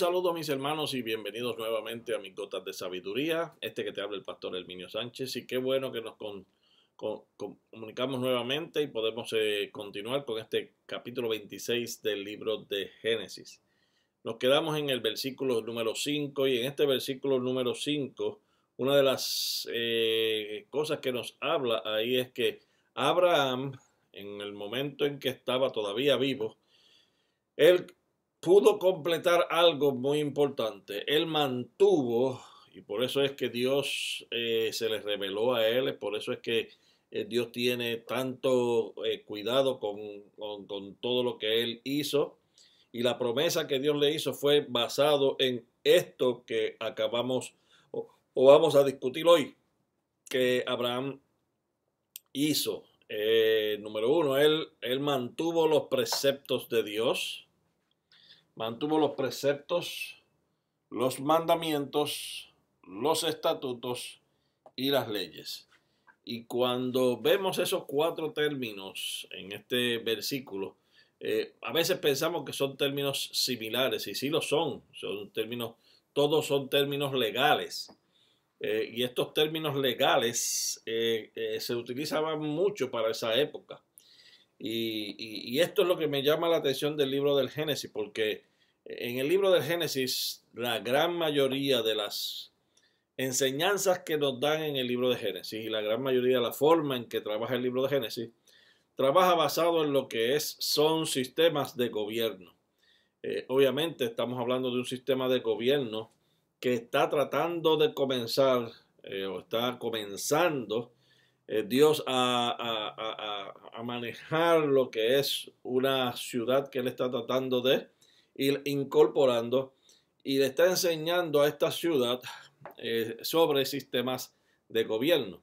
saludo mis hermanos y bienvenidos nuevamente a mis gotas de sabiduría. Que te habla el pastor Herminio Sánchez, y qué bueno que nos comunicamos nuevamente y podemos continuar con este capítulo 26 del libro de Génesis. Nos quedamos en el versículo número 5, y en este versículo número 5 una de las cosas que nos habla ahí es que Abraham, en el momento en que estaba todavía vivo, él pudo completar algo muy importante. Él mantuvo, y por eso es que Dios se le reveló a él, por eso es que Dios tiene tanto cuidado con todo lo que él hizo, y la promesa que Dios le hizo fue basado en esto que acabamos o vamos a discutir hoy, que Abraham hizo. Número uno, él mantuvo los preceptos de Dios. Mantuvo los preceptos, los mandamientos, los estatutos y las leyes. Y cuando vemos esos cuatro términos en este versículo, a veces pensamos que son términos similares, y sí lo son términos, todos son términos legales. Y estos términos legales se utilizaban mucho para esa época. Y esto es lo que me llama la atención del libro del Génesis, porque en el libro del Génesis la gran mayoría de las enseñanzas que nos dan en el libro de Génesis, y la gran mayoría de la forma en que trabaja el libro de Génesis, trabaja basado en lo que son sistemas de gobierno. Obviamente estamos hablando de un sistema de gobierno que está tratando de comenzar o está comenzando Dios a manejar lo que es una ciudad que él está tratando de ir incorporando, y le está enseñando a esta ciudad sobre sistemas de gobierno.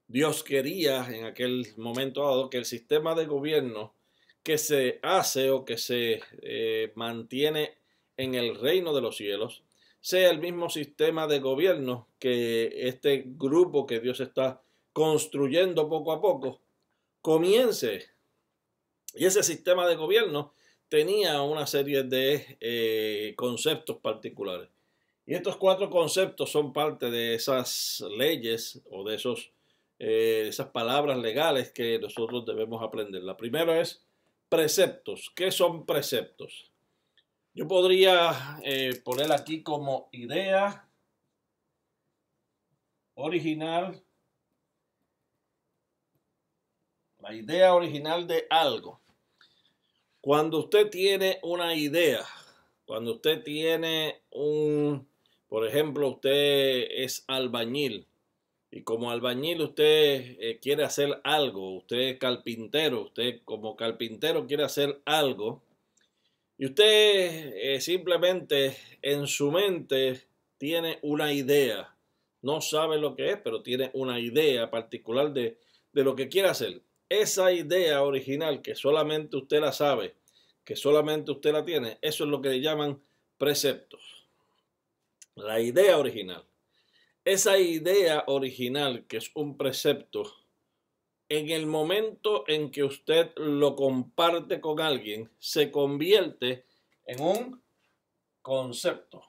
Dios quería en aquel momento dado que el sistema de gobierno que se hace o que se mantiene en el reino de los cielos sea el mismo sistema de gobierno que este grupo que Dios está construyendo poco a poco comience. Y ese sistema de gobierno tenía una serie de conceptos particulares. Y estos cuatro conceptos son parte de esas leyes o de esas palabras legales que nosotros debemos aprender. La primera es preceptos. ¿Qué son preceptos? Yo podría poner aquí como idea original, la idea original de algo. Cuando usted tiene una idea, cuando usted tiene por ejemplo, usted es albañil, y como albañil usted quiere hacer algo, usted es carpintero, usted como carpintero quiere hacer algo, y usted simplemente en su mente tiene una idea, no sabe lo que es, pero tiene una idea particular de lo que quiere hacer. Esa idea original que solamente usted la sabe, que solamente usted la tiene, eso es lo que le llaman preceptos. La idea original. Esa idea original que es un precepto, en el momento en que usted lo comparte con alguien, se convierte en un concepto.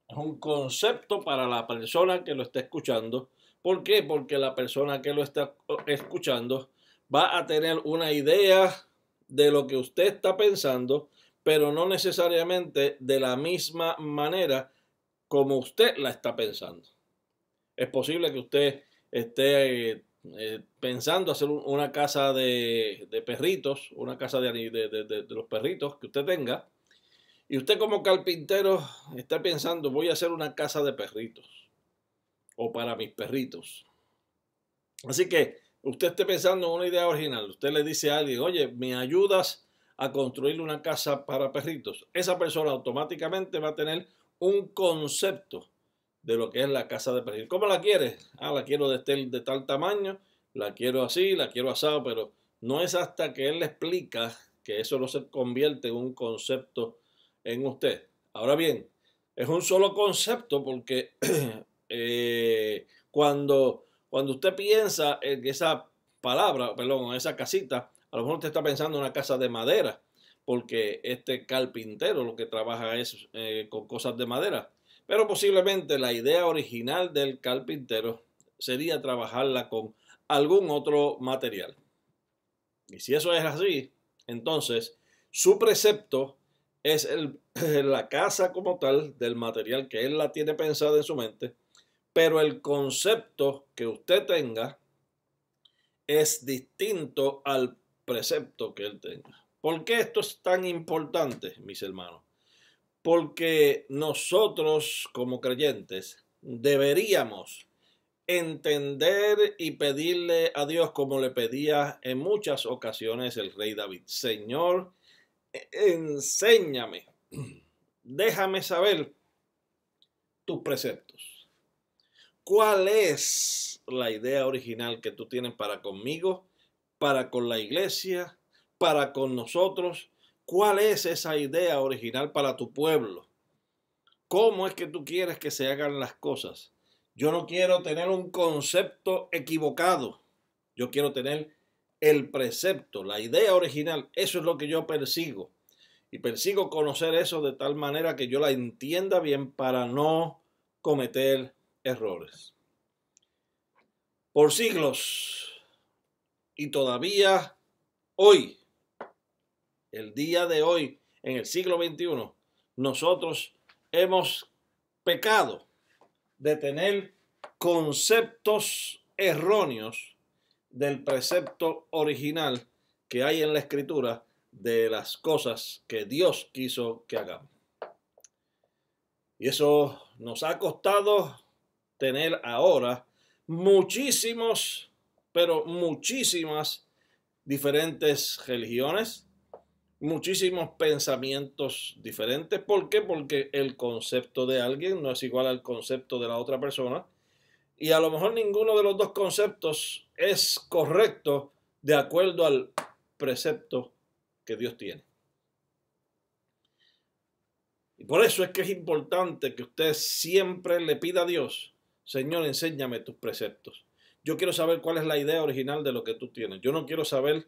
Es un concepto para la persona que lo está escuchando. ¿Por qué? Porque la persona que lo está escuchando va a tener una idea de lo que usted está pensando, pero no necesariamente de la misma manera como usted la está pensando. Es posible que usted esté pensando hacer una casa de perritos, una casa de los perritos que usted tenga, y usted como carpintero está pensando, voy a hacer una casa de perritos o para mis perritos. Así que usted esté pensando en una idea original, usted le dice a alguien, oye, ¿me ayudas a construir una casa para perritos? Esa persona automáticamente va a tener un concepto de lo que es la casa de perritos. ¿Cómo la quiere? La quiero de tal tamaño, la quiero así, la quiero asado, pero no es hasta que él le explica que eso no se convierte en un concepto en usted. Ahora bien, es un solo concepto porque cuando usted piensa en esa palabra, perdón, en esa casita, a lo mejor usted está pensando en una casa de madera, porque este carpintero lo que trabaja es con cosas de madera. Pero posiblemente la idea original del carpintero sería trabajarla con algún otro material. Y si eso es así, entonces su precepto es la casa como tal del material que él la tiene pensada en su mente, pero el concepto que usted tenga es distinto al precepto que él tenga. ¿Por qué esto es tan importante, mis hermanos? Porque nosotros como creyentes deberíamos entender y pedirle a Dios como le pedía en muchas ocasiones el rey David: Señor, enséñame, déjame saber tus preceptos. ¿Cuál es la idea original que tú tienes para conmigo, para con la iglesia, para con nosotros? ¿Cuál es esa idea original para tu pueblo? ¿Cómo es que tú quieres que se hagan las cosas? Yo no quiero tener un concepto equivocado. Yo quiero tener el precepto, la idea original. Eso es lo que yo persigo. Y persigo conocer eso de tal manera que yo la entienda bien para no cometer errores. Por siglos y todavía hoy, el día de hoy, en el siglo XXI, nosotros hemos pecado de tener conceptos erróneos del precepto original que hay en la Escritura de las cosas que Dios quiso que hagamos. Y eso nos ha costado tener ahora muchísimas diferentes religiones, muchísimos pensamientos diferentes. ¿Por qué? Porque el concepto de alguien no es igual al concepto de la otra persona, y a lo mejor ninguno de los dos conceptos es correcto de acuerdo al precepto que Dios tiene. Y por eso es que es importante que usted siempre le pida a Dios: Señor, enséñame tus preceptos. Yo quiero saber cuál es la idea original de lo que tú tienes. Yo no quiero saber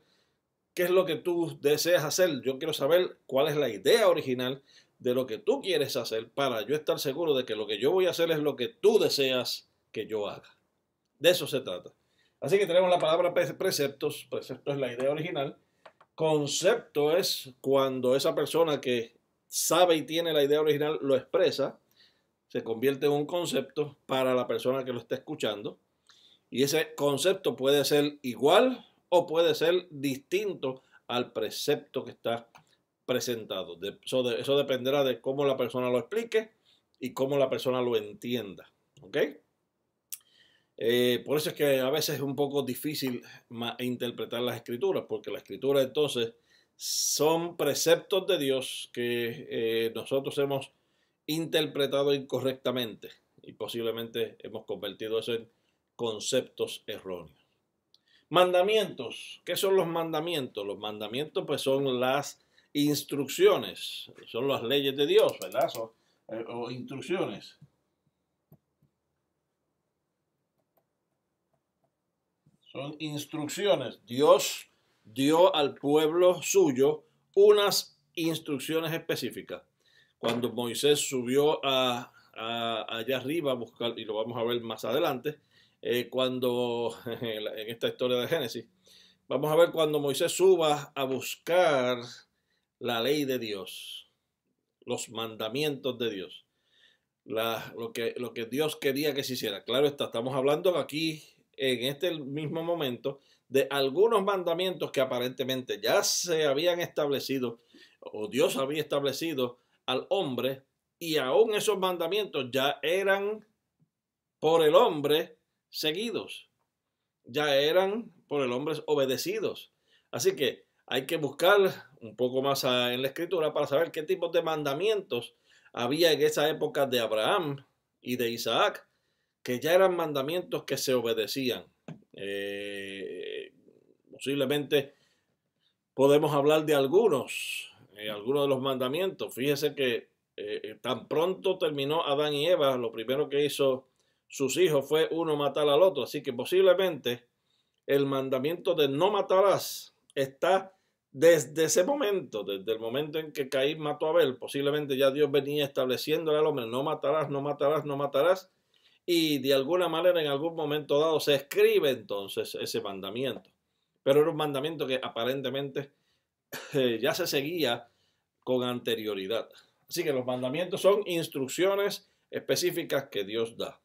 qué es lo que tú deseas hacer. Yo quiero saber cuál es la idea original de lo que tú quieres hacer, para yo estar seguro de que lo que yo voy a hacer es lo que tú deseas que yo haga. De eso se trata. Así que tenemos la palabra preceptos. Precepto es la idea original. Concepto es cuando esa persona que sabe y tiene la idea original lo expresa, se convierte en un concepto para la persona que lo está escuchando. Y ese concepto puede ser igual o puede ser distinto al precepto que está presentado. Eso dependerá de cómo la persona lo explique y cómo la persona lo entienda. ¿Ok? Por eso es que a veces es un poco difícil interpretar las escrituras, porque la escritura entonces son preceptos de Dios que nosotros hemos interpretado incorrectamente y posiblemente hemos convertido eso en conceptos erróneos. Mandamientos. ¿Qué son los mandamientos? Los mandamientos pues son las instrucciones, son las leyes de Dios, ¿verdad? O instrucciones. Son instrucciones. Dios dio al pueblo suyo unas instrucciones específicas. Cuando Moisés subió allá arriba a buscar, y lo vamos a ver más adelante, cuando en esta historia de Génesis, vamos a ver cuando Moisés suba a buscar la ley de Dios, los mandamientos de Dios, lo que Dios quería que se hiciera. Claro está, estamos hablando aquí en este mismo momento de algunos mandamientos que aparentemente ya se habían establecido, o Dios había establecido al hombre, y aún esos mandamientos ya eran por el hombre seguidos, ya eran por el hombre obedecidos. Así que hay que buscar un poco más en la escritura para saber qué tipos de mandamientos había en esa época de Abraham y de Isaac, que ya eran mandamientos que se obedecían. Posiblemente podemos hablar de algunos de los mandamientos. Fíjese que tan pronto terminó Adán y Eva, lo primero que hizo sus hijos fue uno matar al otro. Así que posiblemente el mandamiento de no matarás está Desde ese momento, desde el momento en que Caín mató a Abel, posiblemente ya Dios venía estableciéndole al hombre, no matarás, no matarás, no matarás, y de alguna manera en algún momento dado se escribe entonces ese mandamiento. Pero era un mandamiento que aparentemente ya se seguía con anterioridad. Así que los mandamientos son instrucciones específicas que Dios da.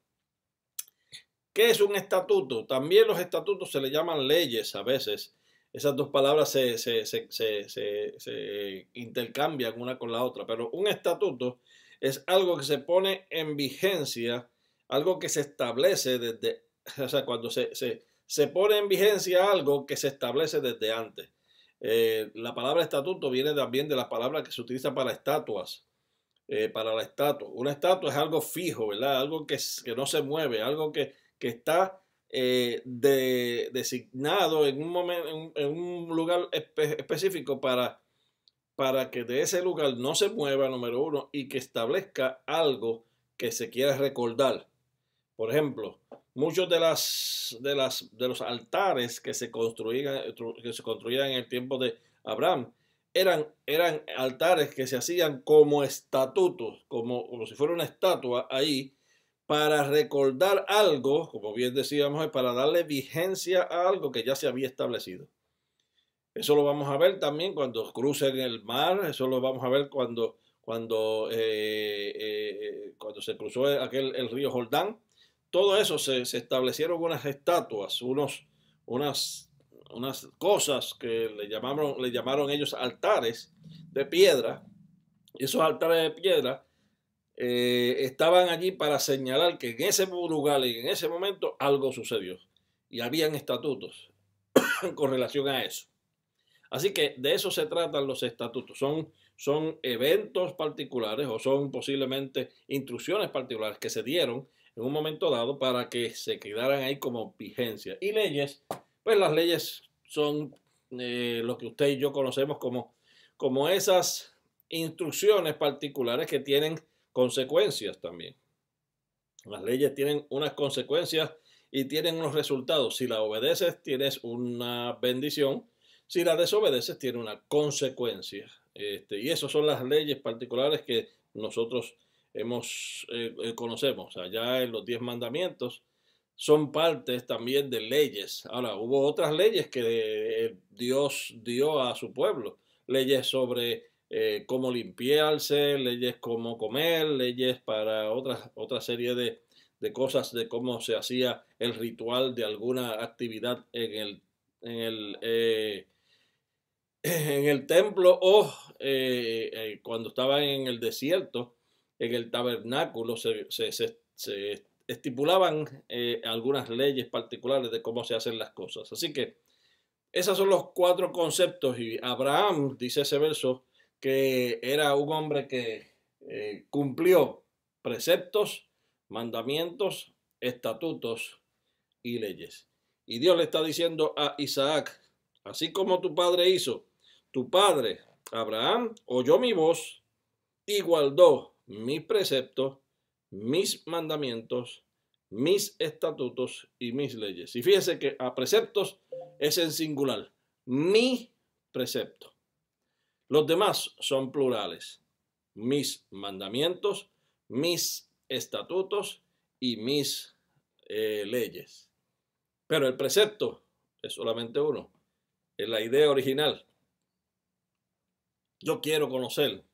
¿Qué es un estatuto? También los estatutos se le llaman leyes a veces. Esas dos palabras se intercambian una con la otra, pero un estatuto es algo que se pone en vigencia, algo que se establece desde, o sea, cuando se pone en vigencia algo que se establece desde antes. La palabra estatuto viene también de la palabra que se utiliza para estatuas, para la estatua. Una estatua es algo fijo, ¿verdad? Algo que no se mueve, algo que está designado en un momento, en un lugar específico para que de ese lugar no se mueva, número uno, y que establezca algo que se quiera recordar. Por ejemplo, muchos de los altares que se construían en el tiempo de Abraham eran altares que se hacían como estatutos, como si fuera una estatua ahí, para recordar algo, como bien decíamos, para darle vigencia a algo que ya se había establecido. Eso lo vamos a ver también cuando crucen el mar, eso lo vamos a ver cuando se cruzó el río Jordán. Todo eso se establecieron unas estatuas, unas cosas que le llamaron ellos altares de piedra. Y esos altares de piedra estaban allí para señalar que en ese lugar y en ese momento algo sucedió. Y habían estatutos con relación a eso. Así que de eso se tratan los estatutos. Son eventos particulares o son posiblemente instrucciones particulares que se dieron en un momento dado para que se quedaran ahí como vigencia. Y leyes, pues las leyes son lo que usted y yo conocemos como esas instrucciones particulares que tienen consecuencias también. Las leyes tienen unas consecuencias y tienen unos resultados. Si la obedeces, tienes una bendición. Si la desobedeces, tiene una consecuencia. Y esas son las leyes particulares que nosotros conocemos. Allá en los 10 mandamientos son partes también de leyes. Ahora, hubo otras leyes que Dios dio a su pueblo. Leyes sobre cómo limpiarse, leyes cómo comer, leyes para otra serie de cosas de cómo se hacía el ritual de alguna actividad en el templo o cuando estaban en el desierto, en el tabernáculo, se estipulaban algunas leyes particulares de cómo se hacen las cosas. Así que esos son los 4 conceptos y Abraham, dice ese verso, que era un hombre que cumplió preceptos, mandamientos, estatutos y leyes. Y Dios le está diciendo a Isaac, así como tu padre hizo, tu padre Abraham oyó mi voz y guardó mis preceptos, mis mandamientos, mis estatutos y mis leyes. Y fíjese que a preceptos es en singular, mi precepto. Los demás son plurales, mis mandamientos, mis estatutos y mis leyes. Pero el precepto es solamente uno, es la idea original. Yo quiero conocer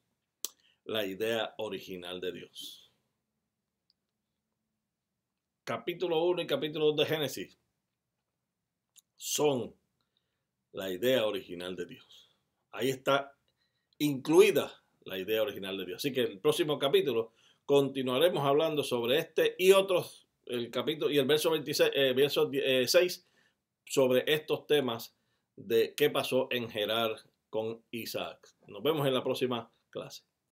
la idea original de Dios. Capítulo 1 y capítulo 2 de Génesis son la idea original de Dios. Ahí está incluida la idea original de Dios. Así que el próximo capítulo continuaremos hablando sobre este y otros, el capítulo y el verso 26, verso 6, sobre estos temas de qué pasó en Gerar con Isaac. Nos vemos en la próxima clase.